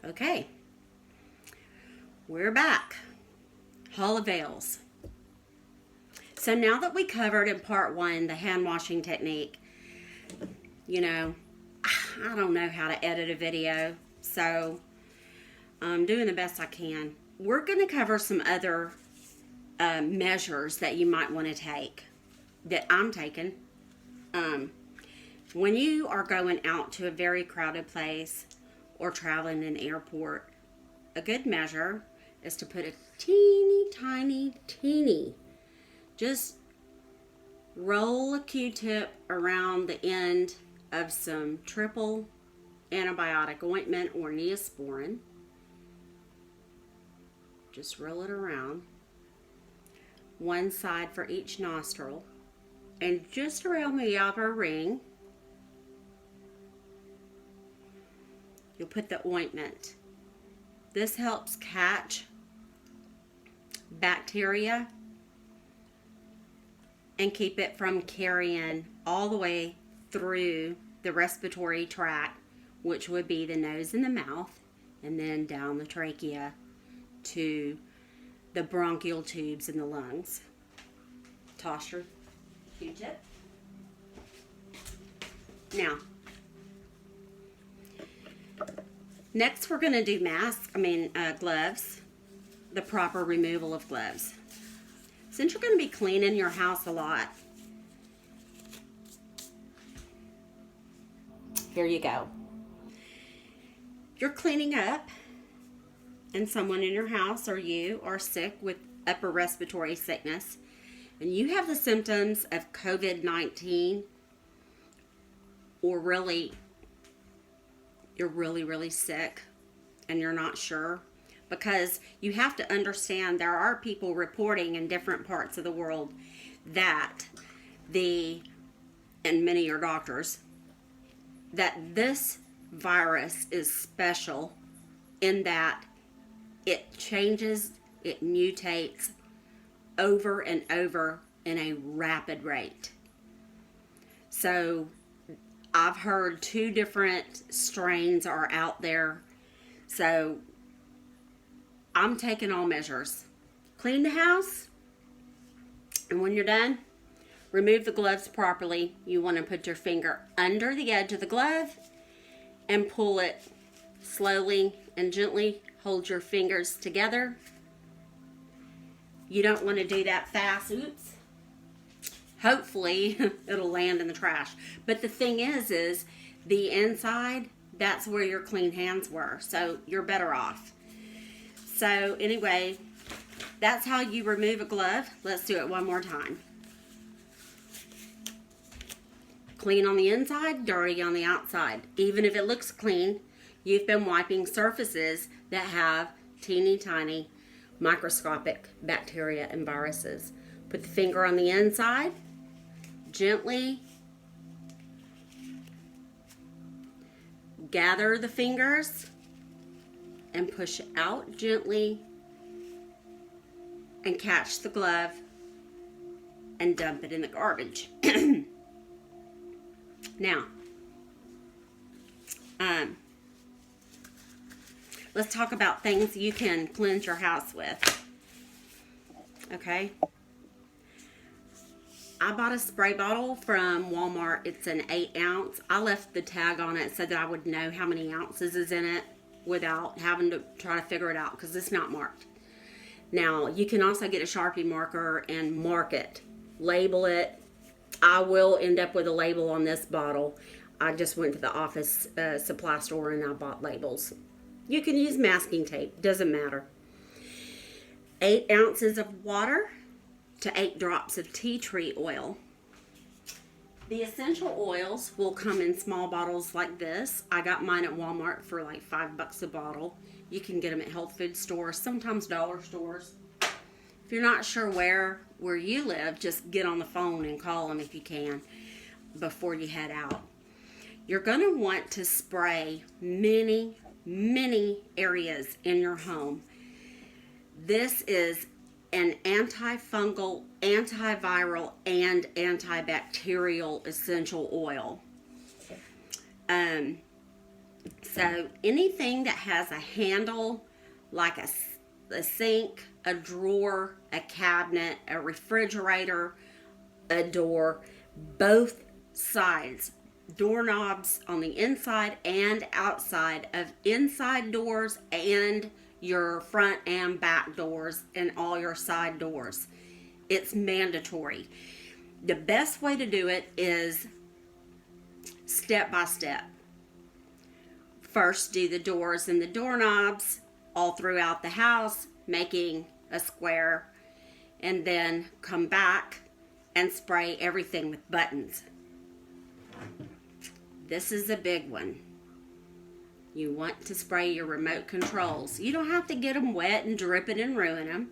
Okay, we're back. Hall of Veils. So now that we covered in part one the hand washing technique, I don't know how to edit a video, so I'm doing the best I can. We're going to cover some other measures that you might want to take, that I'm taking. When you are going out to a very crowded place or traveling in an airport, a good measure is to put a teeny, just roll a Q-tip around the end of some triple antibiotic ointment or Neosporin. Just roll it around, one side for each nostril, and just around the outer ring, you'll put the ointment. This helps catch bacteria and keep it from carrying all the way through the respiratory tract, which would be the nose and the mouth, and then down the trachea to the bronchial tubes in the lungs. Toss your Q-tip. Now, next we're going to do gloves, the proper removal of gloves. Since you're going to be cleaning your house a lot, here you go. You're cleaning up and someone in your house or you are sick with upper respiratory sickness and you have the symptoms of COVID-19, or you're really sick and you're not sure, because you have to understand there are people reporting in different parts of the world that and many are doctors, that this virus is special in that it changes, it mutates over and over in a rapid rate. So I've heard 2 different strains are out there. So I'm taking all measures. Clean the house, and when you're done, remove the gloves properly. You want to put your finger under the edge of the glove and pull it slowly and gently. Hold your fingers together. You don't want to do that fast. Oops. Hopefully it'll land in the trash. But the thing is the inside, that's where your clean hands were. So you're better off. So anyway, that's how you remove a glove. Let's do it one more time. Clean on the inside, dirty on the outside. Even if it looks clean, you've been wiping surfaces that have teeny tiny microscopic bacteria and viruses. Put the finger on the inside, gently gather the fingers and push out gently and catch the glove and dump it in the garbage. Now, let's talk about things you can cleanse your house with. Okay? I bought a spray bottle from Walmart. It's an 8 ounce. I left the tag on it so that I would know how many ounces is in it without having to try to figure it out, because it's not marked. Now, you can also get a Sharpie marker and mark it. Label it. I will end up with a label on this bottle. I just went to the office supply store and I bought labels. You can use masking tape. Doesn't matter. 8 ounces of water to 8 drops of tea tree oil. The essential oils will come in small bottles like this. I got mine at Walmart for like $5 a bottle. You can get them at health food stores, sometimes dollar stores. If you're not sure where you live, just get on the phone and call them if you can before you head out. You're going to want to spray many areas in your home. This is an antifungal, antiviral, and antibacterial essential oil. So anything that has a handle, like a sink, a drawer, a cabinet, a refrigerator, a door, both sides, doorknobs on the inside and outside of inside doors and your front and back doors and all your side doors. It's mandatory. The best way to do it is step by step. First, do the doors and the doorknobs all throughout the house, making a square, and then come back and spray everything with buttons. This is a big one. You want to spray your remote controls. You don't have to get them wet and drip it and ruin them.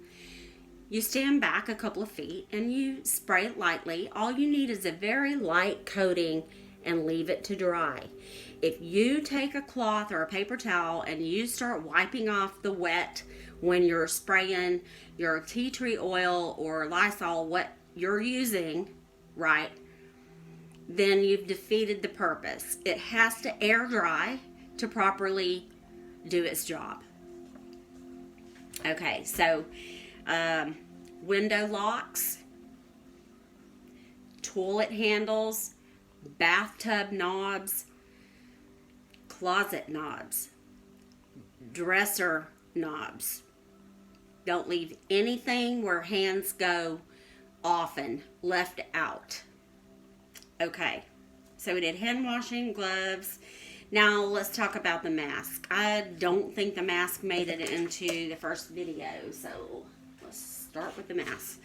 You stand back a couple of feet and you spray it lightly. All you need is a very light coating and leave it to dry. If you take a cloth or a paper towel and you start wiping off the wet when you're spraying your tea tree oil or Lysol, what you're using, right, then you've defeated the purpose. It has to air dry to properly do its job. Okay, so window locks, toilet handles, bathtub knobs, closet knobs, dresser knobs. Don't leave anything where hands go often left out. Okay, so we did hand washing, gloves. Now let's talk about the mask. I don't think the mask made it into the first video, so let's start with the mask.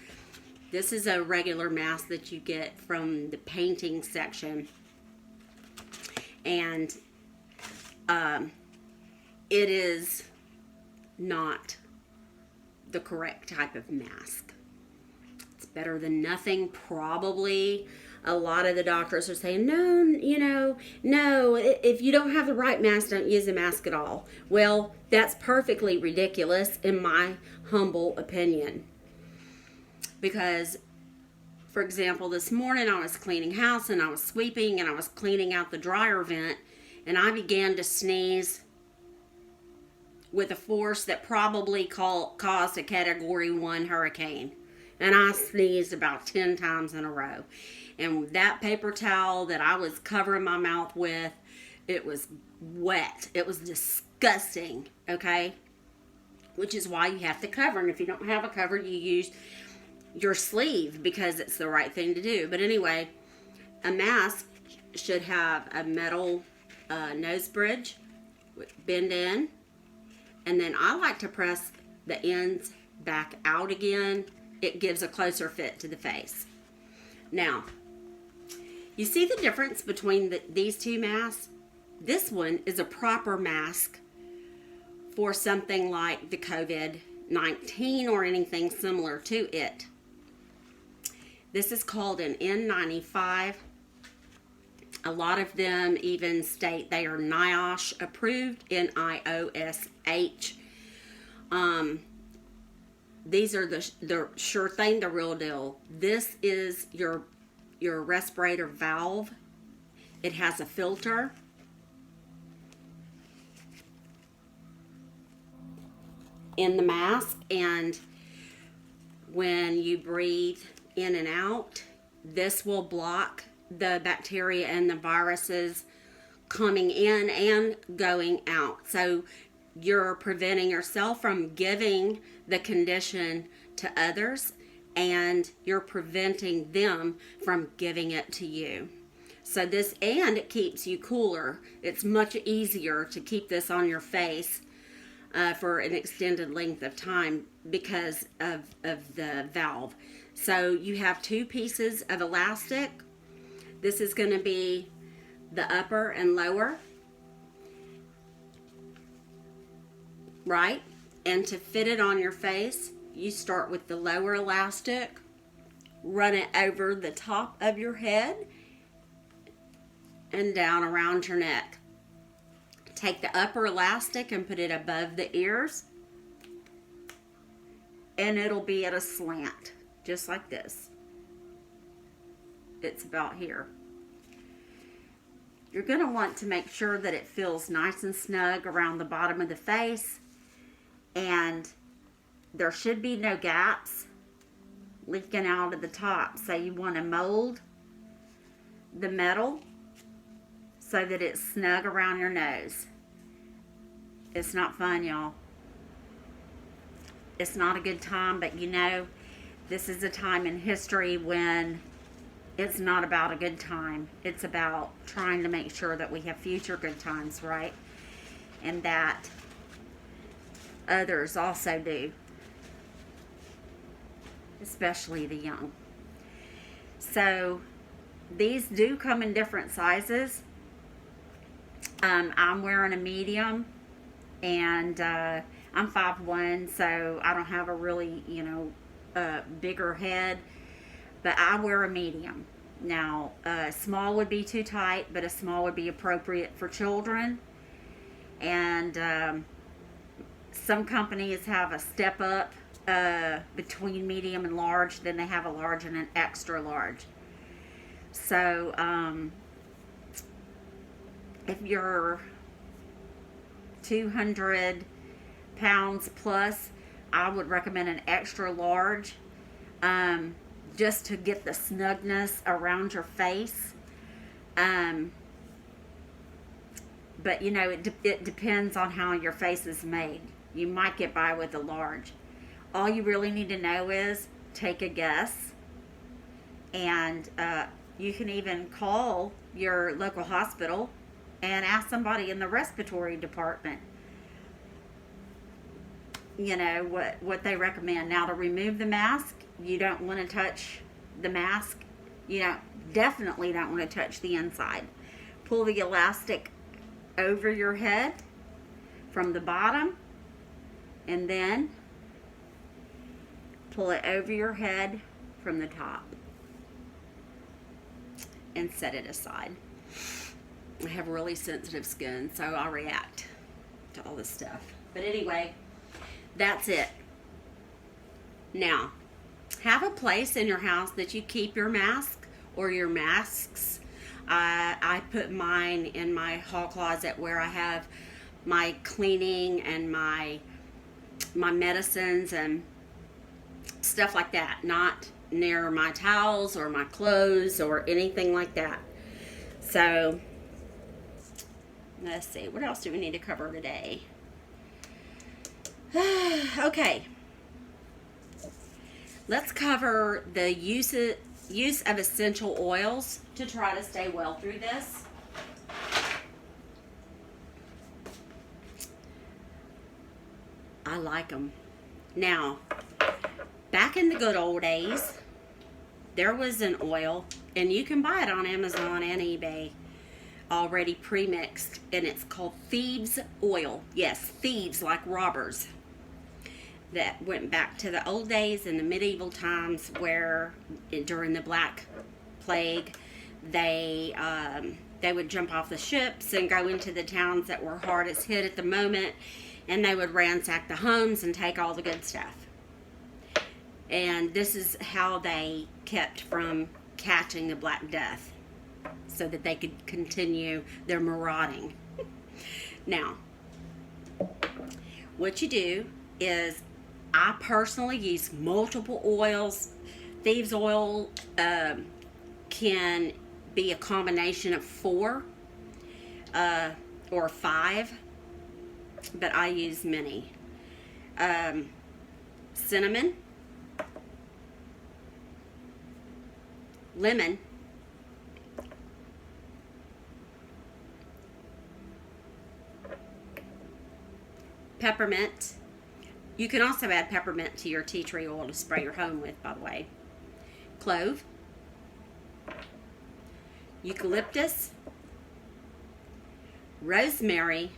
This is a regular mask that you get from the painting section, and it is not the correct type of mask. It's better than nothing, probably. A lot of the doctors are saying, no, if you don't have the right mask, don't use a mask at all. Well, that's perfectly ridiculous in my humble opinion. Because, for example, this morning I was cleaning house and I was sweeping and I was cleaning out the dryer vent and I began to sneeze with a force that probably caused a Category 1 hurricane. And I sneezed about 10 times in a row. And that paper towel that I was covering my mouth with, it was wet. It was disgusting, okay? Which is why you have to cover. And if you don't have a cover, you use your sleeve because it's the right thing to do. But anyway, a mask should have a metal nose bridge, bend in. And then I like to press the ends back out again. It gives a closer fit to the face. Now, you see the difference between these two masks? This one is a proper mask for something like the COVID-19 or anything similar to it. This is called an N95. A lot of them even state they are NIOSH approved, NIOSH. These are the sure thing, the real deal. This is your respirator valve. It has a filter. In the mask, and when you breathe in and out, this will block the bacteria and the viruses coming in and going out. So you're preventing yourself from giving the condition to others, and you're preventing them from giving it to you. So this, and it keeps you cooler. It's much easier to keep this on your face for an extended length of time because of the valve. So you have two pieces of elastic. This is going to be the upper and lower, right? And to fit it on your face, you start with the lower elastic, run it over the top of your head and down around your neck. Take the upper elastic and put it above the ears, and it'll be at a slant, just like this. It's about here. you're going to want to make sure that it feels nice and snug around the bottom of the face, and there should be no gaps leaking out of the top. So you want to mold the metal so that it's snug around your nose. It's not fun, y'all. It's not a good time, but you know, this is a time in history when it's not about a good time. It's about trying to make sure that we have future good times, right? And that others also do, especially the young. So these do come in different sizes. I'm wearing a medium, and I'm 5'1", so I don't have a really, bigger head, but I wear a medium. Now, small would be too tight, but a small would be appropriate for children. And some companies have a step up between medium and large. Then they have a large and an extra large. So if you're 200 pounds plus, I would recommend an extra large, just to get the snugness around your face. But you know, it depends on how your face is made. You might get by with a large. All you really need to know is take a guess, and you can even call your local hospital and ask somebody in the respiratory department, what they recommend. Now, to remove the mask, you don't want to touch the mask. Definitely don't want to touch the inside. Pull the elastic over your head from the bottom, and then pull it over your head from the top, and set it aside. I have really sensitive skin, so I'll react to all this stuff. But anyway, that's it. Now, have a place in your house that you keep your mask or your masks. I put mine in my hall closet where I have my cleaning and my medicines and stuff like that. Not near my towels or my clothes or anything like that. So, let's see. What else do we need to cover today? Okay. Let's cover the use of essential oils to try to stay well through this. I like them. Now, back in the good old days, there was an oil, and you can buy it on Amazon and eBay, already pre-mixed, and it's called thieves oil. Yes, thieves, like robbers. That went back to the old days in the medieval times, where during the Black Plague, they would jump off the ships and go into the towns that were hardest hit at the moment, and they would ransack the homes and take all the good stuff. And this is how they kept from catching the Black Death, so that they could continue their marauding. Now, what you do is, I personally use multiple oils. Thieves oil can be a combination of 4 or 5, but I use many. Cinnamon, lemon, peppermint. You can also add peppermint to your tea tree oil to spray your home with, by the way. Clove, eucalyptus, rosemary,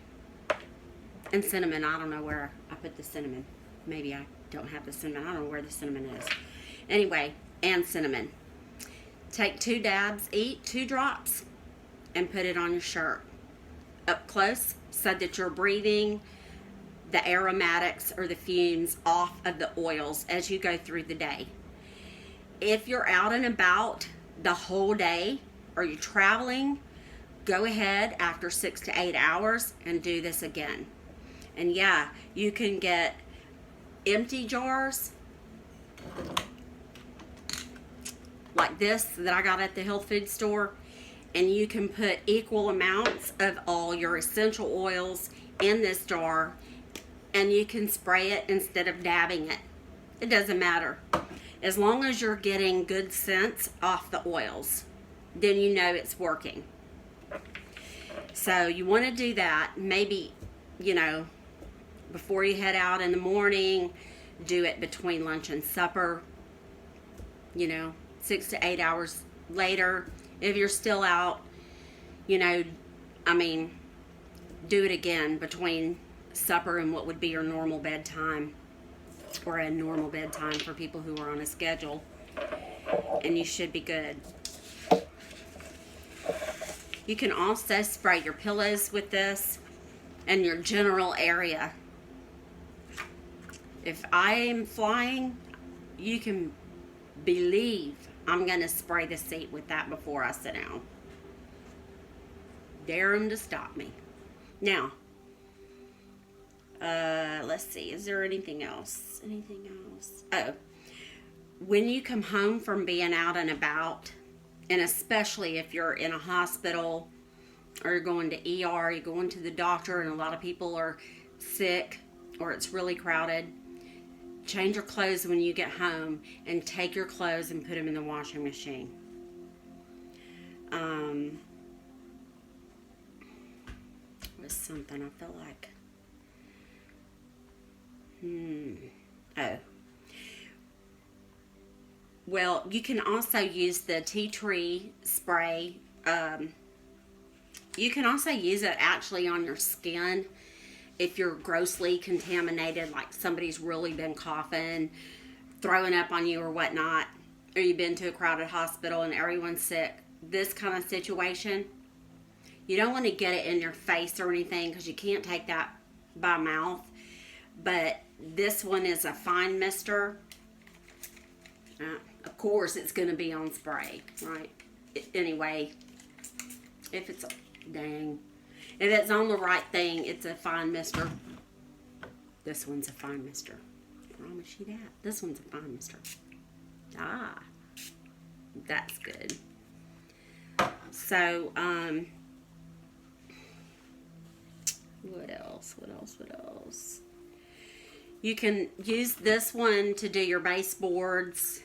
and cinnamon. I don't know where I put the cinnamon. Maybe I don't have the cinnamon. I don't know where the cinnamon is. Anyway, and cinnamon. Take 2 dabs, 2 drops, and put it on your shirt up close, so that you're breathing the aromatics or the fumes off of the oils as you go through the day. If you're out and about the whole day, or you're traveling, go ahead after 6 to 8 hours and do this again. And yeah, you can get empty jars like this that I got at the health food store, and you can put equal amounts of all your essential oils in this jar, and you can spray it instead of dabbing it. It doesn't matter. As long as you're getting good scents off the oils, then you know it's working. So you want to do that. Maybe, you know, before you head out in the morning, do it between lunch and supper, you know, 6 to 8 hours later. If you're still out, you know, I mean, do it again between supper and what would be your normal bedtime, or a normal bedtime for people who are on a schedule, and you should be good. You can also spray your pillows with this and your general area. If I am flying, you can believe I'm going to spray the seat with that before I sit down. Dare them to stop me. Now, let's see. Is there anything else? Anything else? Oh, when you come home from being out and about, and especially if you're in a hospital or you're going to ER, you're going to the doctor and a lot of people are sick or it's really crowded, change your clothes when you get home and take your clothes and put them in the washing machine. Was something I feel like. Oh. Well, you can also use the tea tree spray. You can also use it actually on your skin if you're grossly contaminated, like somebody's really been coughing, throwing up on you or whatnot, or you've been to a crowded hospital and everyone's sick. This kind of situation, you don't want to get it in your face or anything because you can't take that by mouth. But this one is a fine mister. Of course, it's going to be on spray, right? Anyway, if it's if it's on the right thing, it's a fine mister. This one's a fine mister. I promise you that. This one's a fine mister. Ah, that's good. So, what else? You can use this one to do your baseboards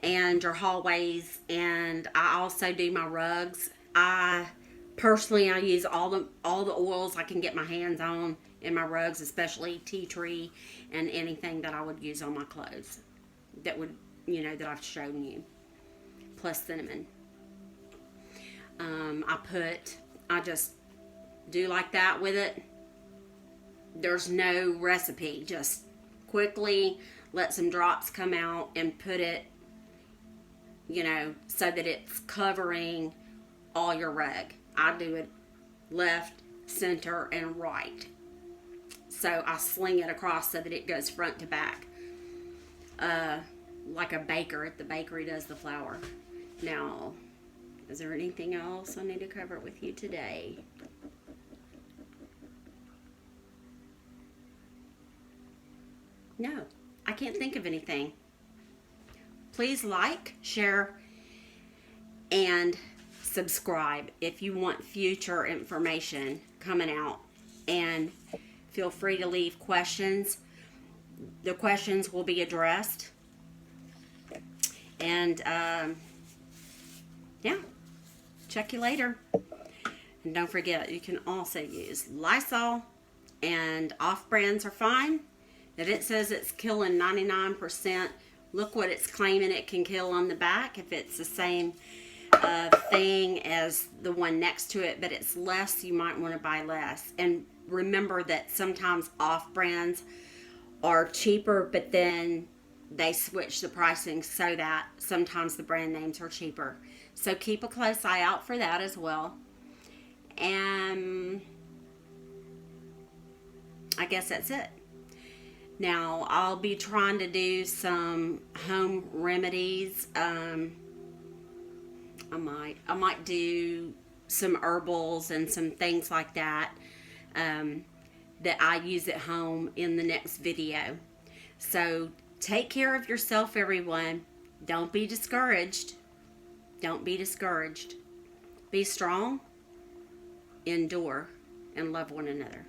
and your hallways, and I also do my rugs. Personally, I use all the oils I can get my hands on in my rugs, especially tea tree and anything that I would use on my clothes that would, you know, that I've shown you, plus cinnamon. I just do like that with it. There's no recipe, just quickly let some drops come out and put it, you know, so that it's covering all your rug. I do it left, center, and right. So I sling it across so that it goes front to back. Like a baker at the bakery does the flour. Now, is there anything else I need to cover with you today? No, I can't think of anything. Please like, share, and subscribe if you want future information coming out. And feel free to leave questions. The questions will be addressed. And, yeah. Check you later. And don't forget, you can also use Lysol, and off-brands are fine. If it says it's killing 99%, look what it's claiming it can kill on the back. If it's the same thing as the one next to it, but it's less, you might want to buy less. And remember that sometimes off-brands are cheaper, but then they switch the pricing so that sometimes the brand names are cheaper. So keep a close eye out for that as well. And I guess that's it. Now, I'll be trying to do some home remedies. I might do some herbals and some things like that that I use at home in the next video. So take care of yourself, everyone. Don't be discouraged. Don't be discouraged. Be strong, endure, and love one another.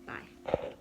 Bye.